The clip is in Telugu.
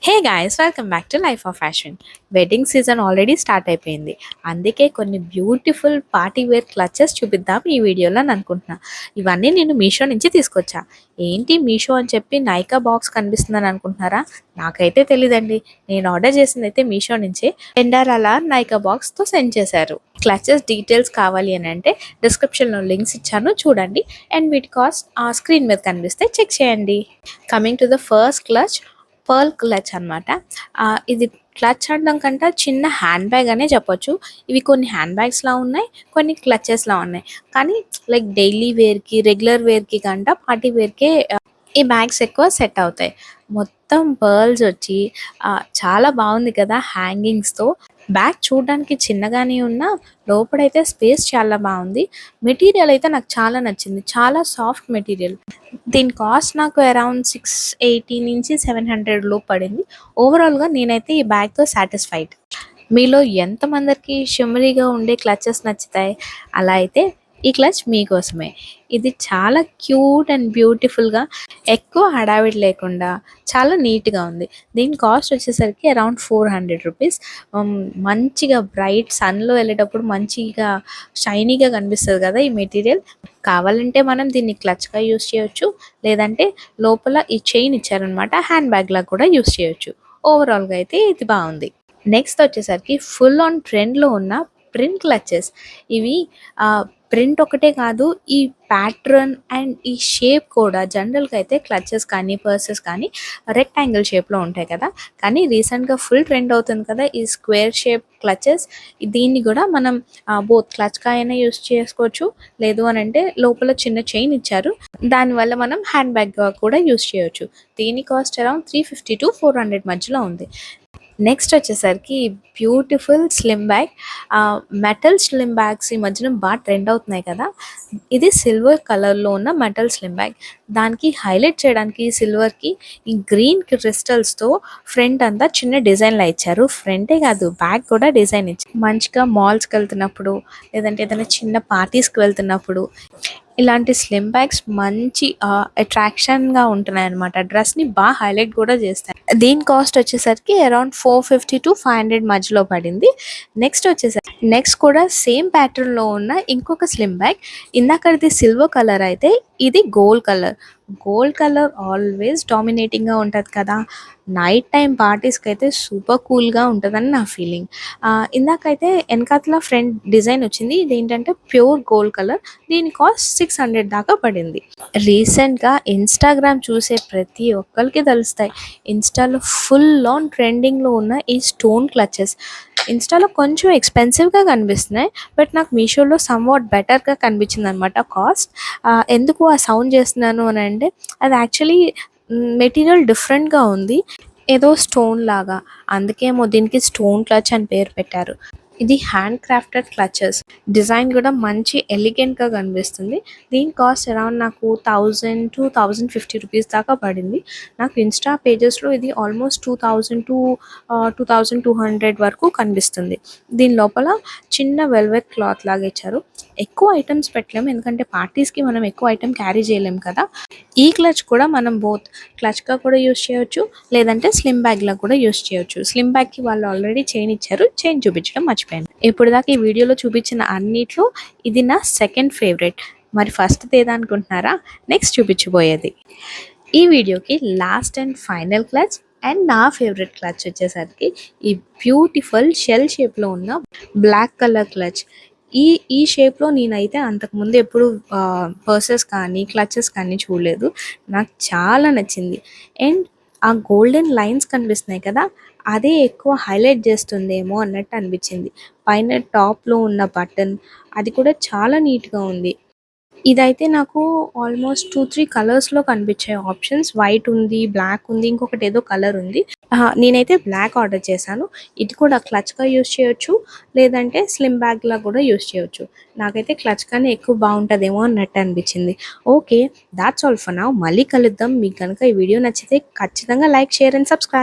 Hey guys, welcome back to life of fashion. Wedding season already start అయిపోయింది. అందుకే కొన్ని బ్యూటిఫుల్ పార్టీ వేర్ క్లచెస్ చూపిద్దాం ఈ వీడియోలో అని అనుకుంటున్నా. ఇవన్నీ నేను మీషో నుంచి తీసుకొచ్చా. ఏంటి మీషో అని చెప్పి నైకా బాక్స్ కనిపిస్తుందని అనుకుంటున్నారా? నాకైతే తెలీదండి. నేను ఆర్డర్ చేసింది అయితే మీషో నుంచే. అలా నైకా బాక్స్తో సెండ్ చేశారు. క్లచెస్ డీటెయిల్స్ కావాలి అని అంటే డిస్క్రిప్షన్లో లింక్స్ ఇచ్చాను, చూడండి. అండ్ వీటి కాస్ట్ ఆ స్క్రీన్ మీద కనిపిస్తే చెక్ చేయండి. Coming to the first clutch, pearl clutch అనమాట. ఇది క్లచ్ అనడం కంటే చిన్న హ్యాండ్ బ్యాగ్ అనే చెప్పొచ్చు. ఇవి కొన్ని హ్యాండ్ బ్యాగ్స్లా ఉన్నాయి, కొన్ని క్లచెస్లా ఉన్నాయి. కానీ లైక్ డైలీ వేర్కి, రెగ్యులర్ వేర్కి కంటే పార్టీ వేర్కే ఈ బ్యాగ్స్ ఎక్కువ సెట్ అవుతాయి. మొత్తం పర్ల్స్ వచ్చి చాలా బాగుంది కదా హ్యాంగింగ్స్తో. బ్యాగ్ చూడడానికి చిన్నగానే ఉన్నా లోపలైతే స్పేస్ చాలా బాగుంది. మెటీరియల్ అయితే నాకు చాలా నచ్చింది, చాలా సాఫ్ట్ మెటీరియల్. దీని కాస్ట్ నాకు అరౌండ్ 680 నుంచి 700 పడింది. ఓవరాల్గా నేనైతే ఈ బ్యాగ్తో సాటిస్ఫైడ్. మీలో ఎంతమందికి షిమ్మరీగా ఉండే క్లచెస్ నచ్చుతాయి? అలా అయితే ఈ క్లచ్ మీకోసమే. ఇది చాలా క్యూట్ అండ్ బ్యూటిఫుల్గా, ఎక్కువ హడావిడి లేకుండా చాలా నీట్గా ఉంది. దీని కాస్ట్ వచ్చేసరికి అరౌండ్ 400 రూపీస్. మంచిగా బ్రైట్ సన్లో వెళ్ళేటప్పుడు మంచిగా షైనీగా కనిపిస్తుంది కదా ఈ మెటీరియల్. కావాలంటే మనం దీన్ని క్లచ్గా యూస్ చేయొచ్చు, లేదంటే లోపల ఈ చైన్ ఇచ్చారనమాట, హ్యాండ్ బ్యాగ్లా కూడా యూస్ చేయొచ్చు. ఓవరాల్గా అయితే ఇది బాగుంది. నెక్స్ట్ వచ్చేసరికి ఫుల్ ఆన్ ట్రెండ్లో ఉన్న ప్రింట్ క్లచెస్. ఇవి ప్రింట్ ఒకటే కాదు, ఈ ప్యాటర్న్ అండ్ ఈ షేప్ కూడా. జనరల్గా అయితే క్లచెస్ కానీ పర్సెస్ కానీ రెక్టాంగిల్ షేప్లో ఉంటాయి కదా, కానీ రీసెంట్గా ఫుల్ ట్రెండ్ అవుతుంది కదా ఈ స్క్వేర్ షేప్ క్లచెస్. దీన్ని కూడా మనం బోత్ క్లచ్గా అయినా యూస్ చేసుకోవచ్చు, లేదు అని అంటే లోపల చిన్న చైన్ ఇచ్చారు, దానివల్ల మనం హ్యాండ్ బ్యాగ్గా కూడా యూస్ చేయొచ్చు. దీని కాస్ట్ అరౌండ్ 350 to 400 మధ్యలో ఉంది. నెక్స్ట్ వచ్చేసరికి beautiful slim bag. Metal slim bags ఈ మధ్యన బాగా ట్రెండ్ అవుతున్నాయి కదా. ఇది సిల్వర్ కలర్లో ఉన్న మెటల్ స్లిమ్ బ్యాగ్. దానికి హైలైట్ చేయడానికి సిల్వర్కి ఈ గ్రీన్ క్రిస్టల్స్తో ఫ్రంట్ అంతా చిన్న డిజైన్లా ఇచ్చారు. ఫ్రంటే కాదు, బ్యాగ్ కూడా డిజైన్ ఇచ్చారు. మంచిగా మాల్స్కి వెళ్తున్నప్పుడు, లేదంటే ఏదైనా చిన్న పార్టీస్కి వెళ్తున్నప్పుడు ఇలాంటి స్లిమ్ బ్యాగ్స్ మంచి అట్రాక్షన్గా ఉంటున్నాయి అనమాట. డ్రెస్ని బాగా హైలైట్ కూడా చేస్తాయి. దీని కాస్ట్ వచ్చేసరికి అరౌండ్ 450 to 500 మధ్యలో పడింది. నెక్స్ట్ కూడా సేమ్ ప్యాటర్న్లో ఉన్న ఇంకొక స్లిమ్ బ్యాగ్. ఇందాకది సిల్వర్ కలర్ అయితే ఇది gold colour. Gold colour always డామినేటింగ్గా ఉంటుంది కదా. నైట్ టైం పార్టీస్కి అయితే సూపర్ కూల్గా ఉంటుందని నా ఫీలింగ్. ఇందాకైతే వెనకాతల ఫ్రంట్ డిజైన్ వచ్చింది, ఇది ఏంటంటే ప్యూర్ గోల్డ్ కలర్. దీని కాస్ట్ 600 దాకా పడింది. రీసెంట్గా ఇన్స్టాగ్రామ్ చూసే ప్రతి ఒక్కరికి తెలుస్తాయి, ఇన్స్టాలో ఫుల్ ఆన్ ట్రెండింగ్లో ఉన్న ఈ స్టోన్ క్లచెస్. ఇన్స్టాలో కొంచెం ఎక్స్పెన్సివ్గా కనిపిస్తున్నాయి, బట్ నాకు మీషోలో సమ్వాట్ బెటర్గా కనిపించింది అనమాట కాస్ట్. ఎందుకు ఆ సౌండ్ చేస్తున్నాను అని అంటే, అది యాక్చువల్లీ మెటీరియల్ డిఫరెంట్గా ఉంది, ఏదో స్టోన్ లాగా. అందుకేమో దీనికి స్టోన్ క్లచ్ అని పేరు పెట్టారు. ఇది హ్యాండ్ క్రాఫ్టెడ్ క్లచెస్. డిజైన్ కూడా మంచి ఎలిగెంట్గా కనిపిస్తుంది. దీని కాస్ట్ అరౌండ్ నాకు 1000 to 1050 రూపీస్ దాకా పడింది. నాకు ఇన్స్టా పేజెస్లో ఇది ఆల్మోస్ట్ 2000 to 2200 వరకు కనిపిస్తుంది. దీని లోపల చిన్న వెల్వెట్ క్లాత్ లాగా ఇచ్చారు. ఎక్కువ ఐటమ్స్ పెట్టలేము, ఎందుకంటే పార్టీస్కి మనం ఎక్కువ ఐటమ్ క్యారీ చేయలేము కదా. ఈ క్లచ్ కూడా మనం బోత్ క్లచ్గా కూడా యూస్ చేయొచ్చు, లేదంటే స్లిమ్ బ్యాగ్లా కూడా యూస్ చేయొచ్చు. స్లిమ్ బ్యాగ్కి వాళ్ళు ఆల్రెడీ చైన్ ఇచ్చారు, చైన్ చూపించడం మర్చిపోయాను. ఇప్పుడు దాకా ఈ వీడియోలో చూపించిన అన్నిట్లో ఇది నా సెకండ్ ఫేవరెట్. మరి ఫస్ట్ ఏదనుకుంటున్నారా? నెక్స్ట్ చూపించబోయేది. ఈ వీడియోకి last and final clutch and నా ఫేవరెట్ క్లచ్ వచ్చేసరికి ఈ బ్యూటిఫుల్ షెల్ షేప్లో ఉన్న బ్లాక్ కలర్ క్లచ్. ఈ షేప్లో నేనైతే అంతకుముందు ఎప్పుడు పర్సెస్ కానీ క్లచెస్ కానీ చూడలేదు. నాకు చాలా నచ్చింది. అండ్ ఆ గోల్డెన్ లైన్స్ కనిపిస్తున్నాయి కదా, అదే ఎక్కువ హైలైట్ చేస్తుందేమో అన్నట్టు అనిపించింది. పైన టాప్లో ఉన్న బటన్ అది కూడా చాలా నీట్గా ఉంది. ఇదైతే నాకు ఆల్మోస్ట్ 2-3 కలర్స్లో కనిపించాయి ఆప్షన్స్. వైట్ ఉంది, బ్లాక్ ఉంది, ఇంకొకటి ఏదో కలర్ ఉంది. నేనైతే బ్లాక్ ఆర్డర్ చేశాను. ఇది కూడా క్లచ్గా యూస్ చేయొచ్చు, లేదంటే స్లిమ్ బ్యాగ్లా కూడా యూస్ చేయొచ్చు. నాకైతే క్లచ్ కానీ ఎక్కువ బాగుంటుందేమో అన్నట్టు అనిపించింది. Okay, that's all for now. మళ్ళీ కలుద్దాం. మీకు కనుక ఈ వీడియో నచ్చితే ఖచ్చితంగా లైక్, షేర్ అండ్ సబ్స్క్రైబ్.